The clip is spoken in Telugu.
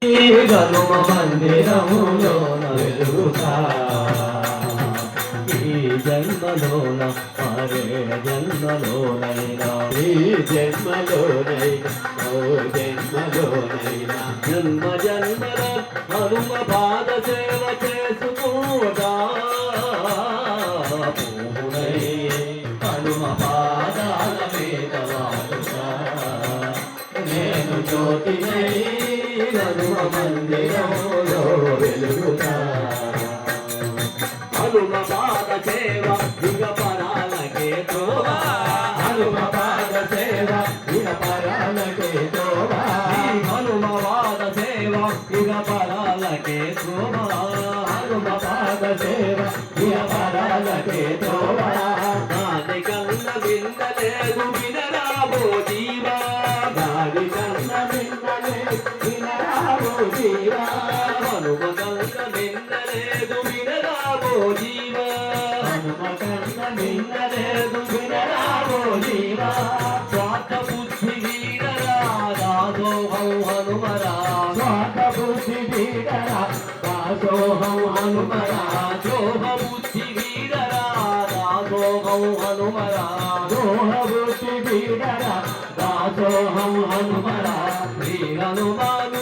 హనుమ మందిరములోన వెలుగుతా ఈ జన్మలోన మరే జన్మలోనైనా ఈ జన్మలోనైనా ఓ జన్మలోనైనా జన్మ జన్మల హనుమ పాద సేవ చేసుకుంటా హనుమ పాదాల మీద వాడుతా నేను జ్యోతినై హనుమ మందిరంలో వెలుగుతా హనుమ పాద సేవ ఇక పరాలకే తోవా హనుమ పాద సేవ ఇక పరాలకే తోవా హనుమ పాద సేవ ఇక పరాలకే తోవా హనుమ పాద సేవ ఇక పరాలకే తోవా దాని కన్న విన్నలేదు వినరాబో జీవా దాని కన్న విన్నలేదు వినరాబో జీవా హనుమ కన్న విన్నలేదు వినరాబో జీవా హనుమ కన్న విన్నలేదు వినరాబో జీవా స్వార్థ బుద్ధి వీడరా దాసోహం హనుమరా స్వార్థ బుద్ధి వీడరా దాసోహం హనుమరా ద్రోహ బుద్ధి వీడరా దాసోహం హనుమరా ద్రోహ బుద్ధి వీడరా దాసోహం హనుమరా శ్రీ హనుమాను